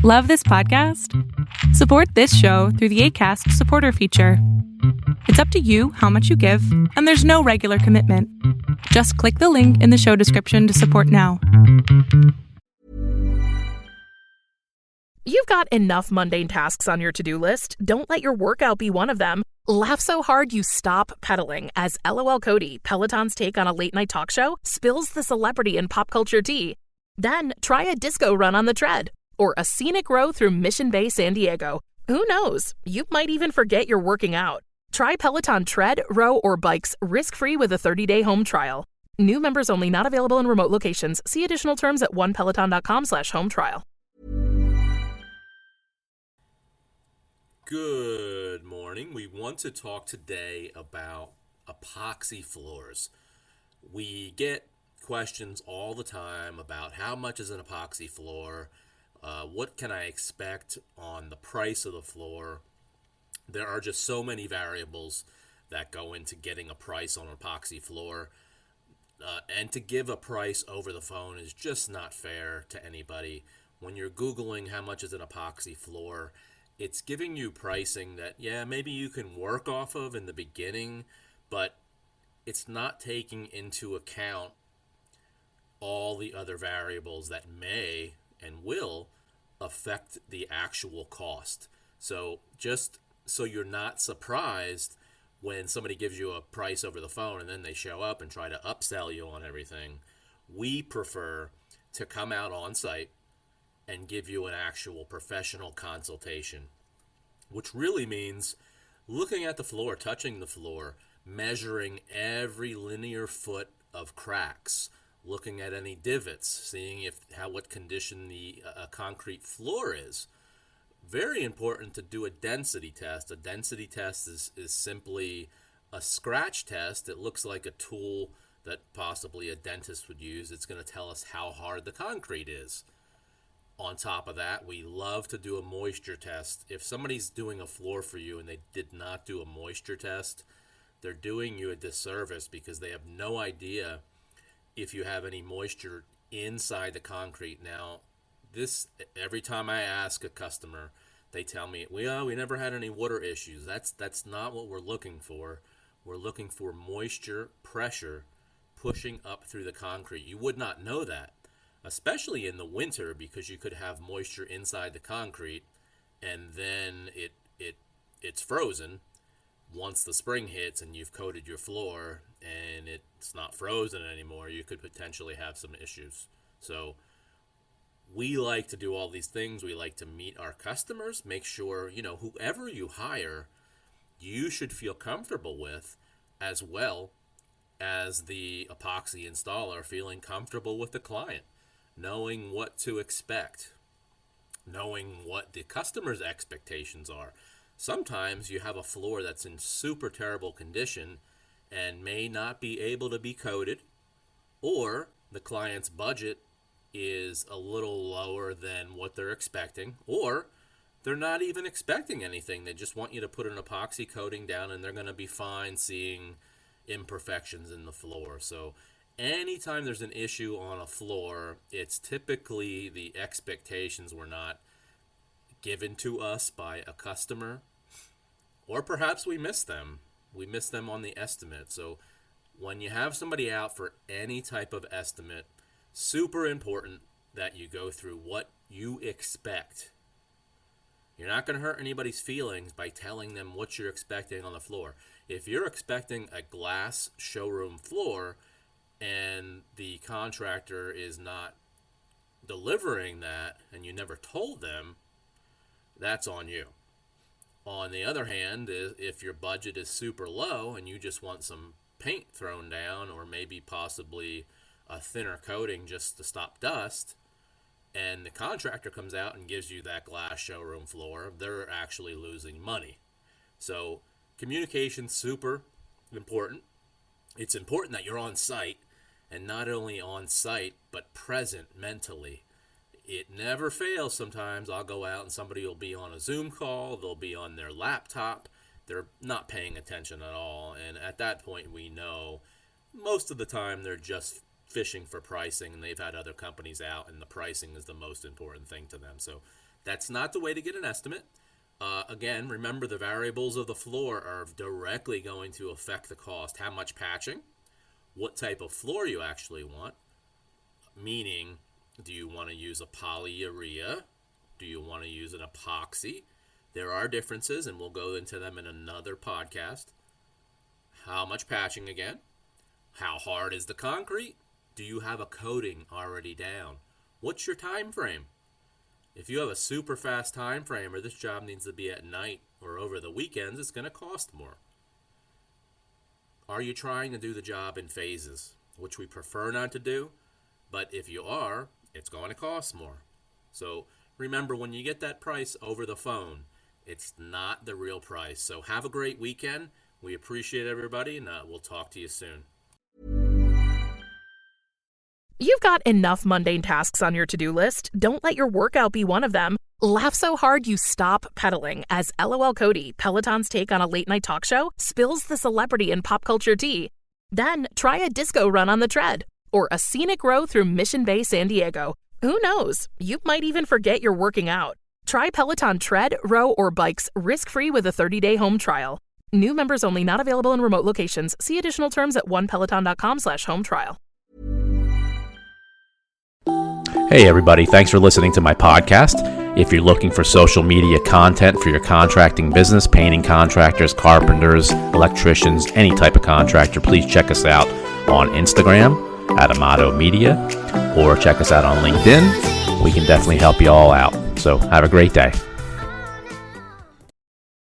Love this podcast? Support this show through the Acast supporter feature. It's up to you how much you give, and there's no regular commitment. Just click the link in the show description to support now. You've got enough mundane tasks on your to-do list. Don't let your workout be one of them. Laugh so hard you stop pedaling as LOL Cody, Peloton's take on a late-night talk show, spills the celebrity in pop culture tea. Then try a disco run on the tread or a scenic row through Mission Bay, San Diego. Who knows? You might even forget you're working out. Try Peloton tread, row, or bikes risk-free with a 30-day home trial. New members only, not available in remote locations. See additional terms at onepeloton.com/home trial. Good morning. We want to talk today about epoxy floors. We get questions all the time about how much is an epoxy floor, what can I expect on the price of the floor. There are just so many variables that go into getting a price on an epoxy floor, and to give a price over the phone is just not fair to anybody. When you're Googling how much is an epoxy floor, it's giving you pricing that, yeah, maybe you can work off of in the beginning, but it's not taking into account all the other variables that may and will affect the actual cost. So just so you're not surprised when somebody gives you a price over the phone and then they show up and try to upsell you on everything, we prefer to come out on site and give you an actual professional consultation, which really means looking at the floor, touching the floor, measuring every linear foot of cracks, looking at any divots, seeing what condition the concrete floor is. Very important to do a density test. A density test is simply a scratch test. It looks like a tool that possibly a dentist would use. It's going to tell us how hard the concrete is. On top of that, we love to do a moisture test. If somebody's doing a floor for you and they did not do a moisture test, they're doing you a disservice because they have no idea if you have any moisture inside the concrete. Now, every time I ask a customer, they tell me, we never had any water issues. That's not what we're looking for. We're looking for moisture pressure pushing up through the concrete. You would not know that, especially in the winter, because you could have moisture inside the concrete and then it's frozen once the spring hits and you've coated your floor and it's not frozen anymore. You could potentially have some issues. So we like to do all these things. We like to meet our customers, make sure, whoever you hire, you should feel comfortable with, as well as the epoxy installer feeling comfortable with the client, knowing what to expect, knowing what the customer's expectations are. Sometimes you have a floor that's in super terrible condition and may not be able to be coated, or the client's budget is a little lower than what they're expecting, or they're not even expecting anything. They just want you to put an epoxy coating down and they're going to be fine seeing imperfections in the floor. So anytime there's an issue on a floor, it's typically the expectations were not given to us by a customer, or perhaps we missed them. We missed them on the estimate. So when you have somebody out for any type of estimate, super important that you go through what you expect. You're not going to hurt anybody's feelings by telling them what you're expecting on the floor. If you're expecting a glass showroom floor and the contractor is not delivering that and you never told them, that's on you. On the other hand, if your budget is super low and you just want some paint thrown down, or maybe possibly a thinner coating just to stop dust, and the contractor comes out and gives you that glass showroom floor, they're actually losing money. So communication's super important. It's important that you're on site, and not only on site, but present mentally. It never fails. Sometimes I'll go out and somebody will be on a Zoom call, they'll be on their laptop, they're not paying attention at all, and at that point we know most of the time they're just fishing for pricing and they've had other companies out and the pricing is the most important thing to them. So That's not the way to get an estimate. Again, remember the variables of the floor are directly going to affect the cost. How much patching, what type of floor you actually want, meaning do you want to use a polyurea? Do you want to use an epoxy? There are differences, and we'll go into them in another podcast. How much patching again? How hard is the concrete? Do you have a coating already down? What's your time frame? If you have a super fast time frame or this job needs to be at night or over the weekends, it's going to cost more. Are you trying to do the job in phases, which we prefer not to do? But if you are, it's going to cost more. So remember, when you get that price over the phone, it's not the real price. So have a great weekend. We appreciate everybody, and we'll talk to you soon. You've got enough mundane tasks on your to-do list. Don't let your workout be one of them. Laugh so hard you stop pedaling as LOL Cody, Peloton's take on a late-night talk show, spills the celebrity in pop culture tea. Then try a disco run on the tread or a scenic row through Mission Bay, San Diego. Who knows? You might even forget you're working out. Try Peloton tread, row, or bikes risk-free with a 30-day home trial. New members only, not available in remote locations. See additional terms at onepeloton.com/home trial. Hey everybody, thanks for listening to my podcast. If you're looking for social media content for your contracting business, painting contractors, carpenters, electricians, any type of contractor, please check us out on Instagram at Amato Media or check us out on LinkedIn. We can definitely help you all out. So have a great day.